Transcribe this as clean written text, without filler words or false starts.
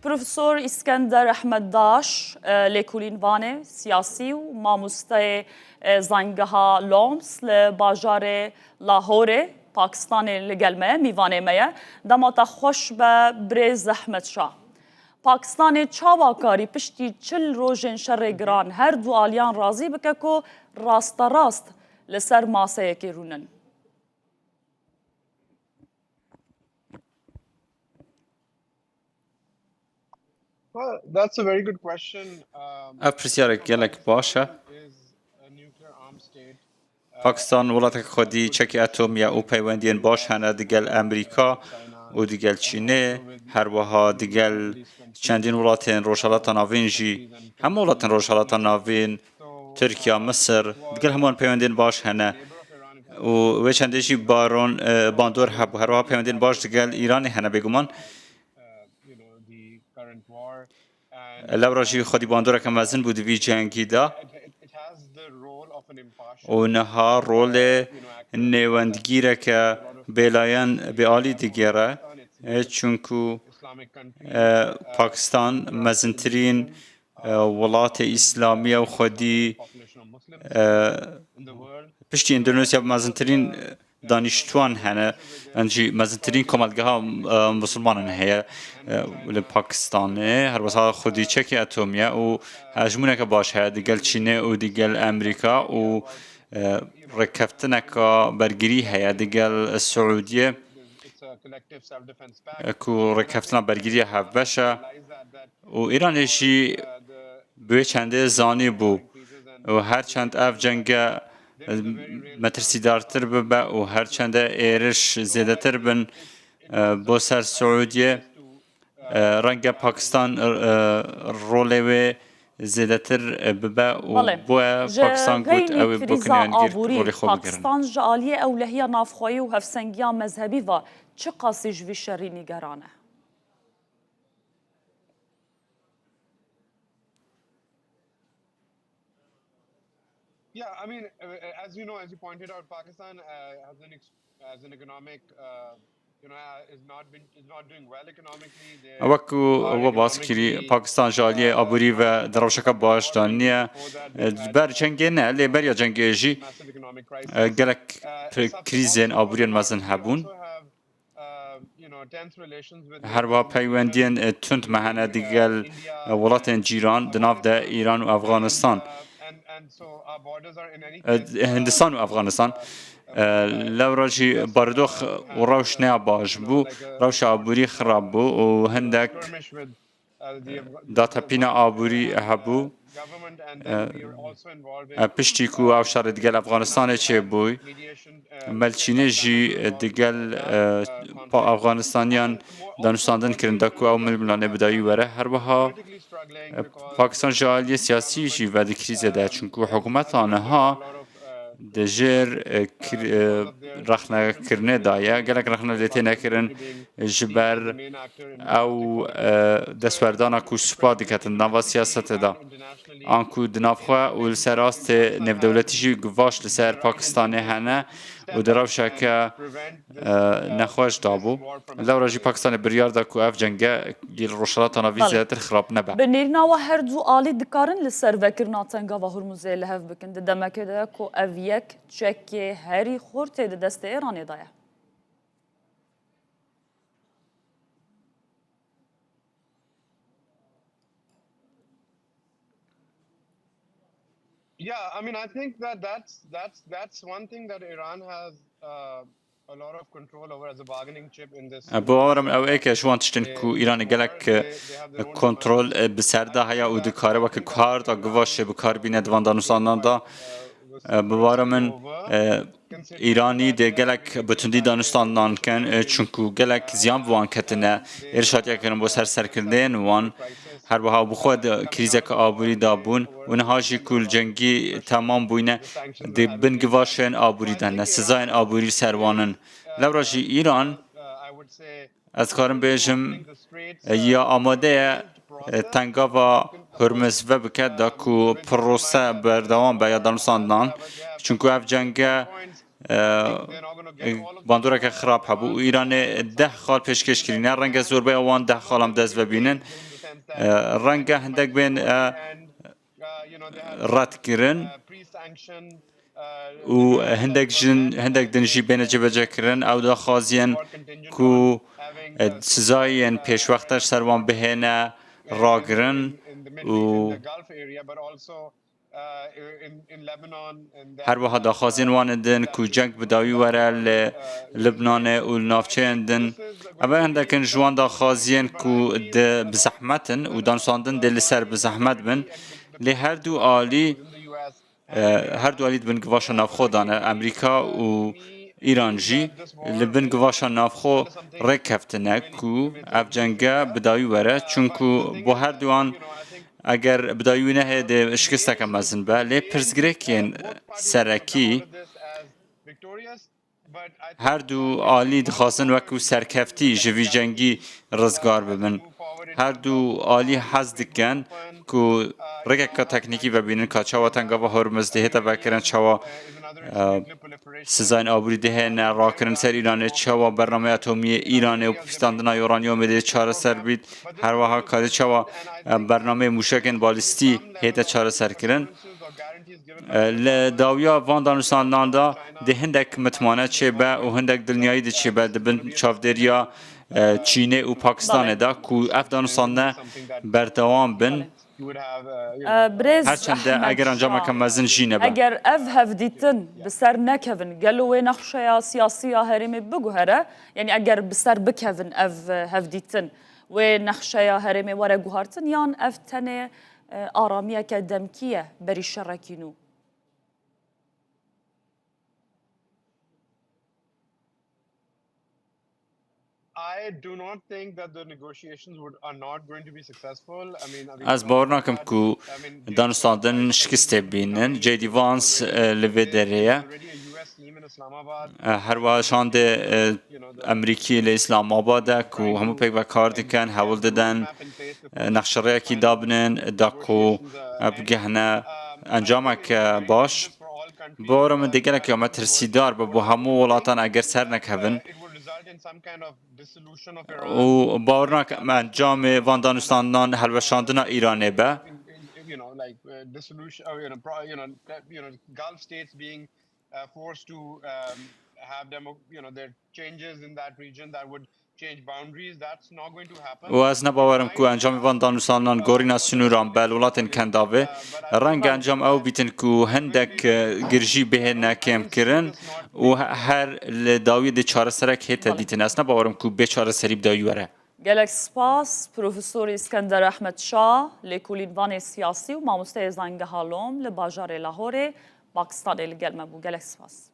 پروفسور اسکندر احمد داش لکولین وانه سیاسی و ماموسته زنگها لومس لباجار لاهور پاکستان لگلمه میوانه میه دماتا خوش به برز احمد شاه پاکستان چاواکاری پشتی 40 روژن شر گران هر دو آلیان راضی بکه که راست لسر ماسه که رونن. Well, that's a very good question. پرسیار گلک باشه. پاکستان ولایت خودی چکی اتمی او پیوندین باش هنه دیگل امریکا و دیگل چینه هر وها دیگل چندین ولایتین روشالات ناوین جی هم ولایتین روشالات ناوین ترکیه مصر دیگل همون پیوندین باش هنه و چنده جی بارون باندور هب هر وها پیوندین باش دیگل ایرانی هنه بگمان لوراجی خودی باندور که مزن بود وی جنگی دا و نها رول نواندگیره که بلایان به عالی دیگره چونکو پاکستان مزنترین ولایت اسلامی و خودی پشتی اندونزیا مزنترین دانشتوان هنه انجی مزنترین کمالگاه ها مسلمان هیا پاکستان هر وسط خودی چکی اتمیه و هجمونه که باشه دیگل چینه و دیگل امریکا و رکفتنه که برگری هیا دیگل سعودیه که رکفتنه برگری هف بشه و ایرانشی به چنده زانی بو و هر چند اف جنگ مترسیدارتر ببه و هر چند ایرش زیاده تر بن با سر سعودیه رنگ پاکستان روله زیاده تر ببه و با پاکستان گوت او بکنیانگیر رولی خوب بگرن پاکستان جالیه اولهی نافخوایی و هفسنگیا مذهبی و چه قاسی جوی شری نگرانه؟ Yeah, I mean, as you know, as you pointed out, Pakistan as an economic, is not doing well economically. وکو و باز کری پاکستان جالیه آبوری و دروشک باش دانیه بر جنگه نه لی بر یا جنگه جی گلک کریزین آبوری مزن هبون هر با پیوندین تند مهنه دیگل ولایت جیران دناف ده ایران و افغانستان هندستان و افغانستان لوراجی باردوخ و روش نه باش بو روش آبوری خراب بو و هندک داتا پینا آبوری هبو پشتی کو او شر دیگل افغانستان چه بوی ملچینه جی دیگل افغانستانیان دانستاندن کرنده کو او ململانه بدایی وره هر بها پاکستان جالی سیاسی جی و دی کریزه ده چونکو حکومت آنها دجر رخنه کرنه دایه گلک رخنه لیتی نکرن جبر او دستوردانا کو سپا دیکتن نوا سیاست دا آنکو دنافخوا و سراست نفدولتی جی گواش لسر پاکستانی هنه و دراوشه که نخواش دابو لوراجی پاکستان بریار دا کو اف جنگه گیل روشلاتانا ویزیتر خراب نبه بنیرنا و هر دو آلی دکارن لسر وکرنا تنگا و هرموزه لحف بکن دمکه ده کو اویک چکی هری خورته ده دست ایرانی دایه Yeah, I mean, I think that's one thing that Iran has a lot of control over as a bargaining chip in this. باورم او ایک شوان تشتن کو ایران گلک کنترل بسرده هیا او دکاره و که کار دا گواش بکار بینه دوان دانستانان دا باورم ایرانی ده گلک بتوندی دانستانان کن چونکو گلک زیان وان کتنه ارشادیا کردن با سرکردن وان هر بها بخود کریزه که آبوری دابون و نهاجی کل جنگی تمام بوینه ده بنگواشن آبوری دنه سزاین آبوری سروانن لوراجی ایران از کارم بیجم یا آماده تنگا و هرمز و بکد دا کو پروسه بردوان به یا دانستاندان چونکو اف جنگ they're not going to get all of باندورا که خراب هبو ایران 10 خال پیشکش کردن رنگ زور به آوان 10 خال هم دست ببینن in the sense that رنگ هندک بین and you know they have رد کردن pre-sanction و هندک دنجی بین جبجه کردن او دا خازین کو سزاین پیش وقتش سروان بهنه راگرن و هر وها دا خازین واندن کو جنگ بداوی وره لبنان و نافچه اندن اما هندکن جوان دا خازین کو بزحمتن و دانساندن دل سر بزحمت بن لی هر دو آلی دبن گواشا نافخو دانه امریکا و ایران جی لبن گواشا نافخو رکفتنه کو اف جنگه بداوی وره چونکو با هر دوان اگر بداوی نه ده شکسته که مزن به لی پرزگرکین سرکی هر دو آلی دخواستن وکو سرکفتی جوی جنگی رزگار ببن هر دو آلی حز دکن که رگه تکنیکی ببینن که چاوا تنگا و هرمز دهیتا بکرن چاوا سزاین آبوری دهن راکرن سر ایرانه چاوا برنامه اتمی ایرانه و پاکستان یورانیوم ده چاره سر بید هر وها کاری چاوا برنامه موشکن بالستی هیتا چاره سر کرن لداویا وان دانستان دا ده هندک متمانه چه به و هندک دنیایی ده چه به دبن چافدریا چینه و پاکستان دا کو افغانستان بردوام بن برز هرچند اگر انجام کم مزن جینه با اگر اف هفدیتن بسر نکفن گلوه نقشه سیاسی هرمی بگو هره یعنی اگر بسر بکفن اف هفدیتن و نقشه هرمی وره گوهارتن یان اف تنه آرامیه که دمکیه بری شرکینو I do not think that the negotiations are not going to be successful. I mean, از باور نکم که دانستان شکست بینن جدی وانس لودریه هر واشان ده امریکی لاسلام آباد که همو پیک و کار دکن حول دادن نقشه کی دابنن داکو بگهنه انجام که باش بارم دیگر که آمد ترسیدار با همو ولاتان اگر سر نکهون و باورناک انجام وان دانستان هلوشاندن ایرانه به Gulf states being forced to have their changes in that region that would change boundaries. That's not going to happen. و از نباورم که انجام وان دانستان گوری ناسیونوران به ولاتن کنداوه رنگ انجام او بیتن که هندک گرجی به نکم کرن و هر لداوی ده چاره سرک هیت دیتن از نباورم که به چاره سری بدایی وره گلک سپاس پروفسور اسکندر احمد شاه لکولینوان سیاسی و ماموسته زنگه هالوم لباجار لاهور پاکستان لگل مبو گلک سپاس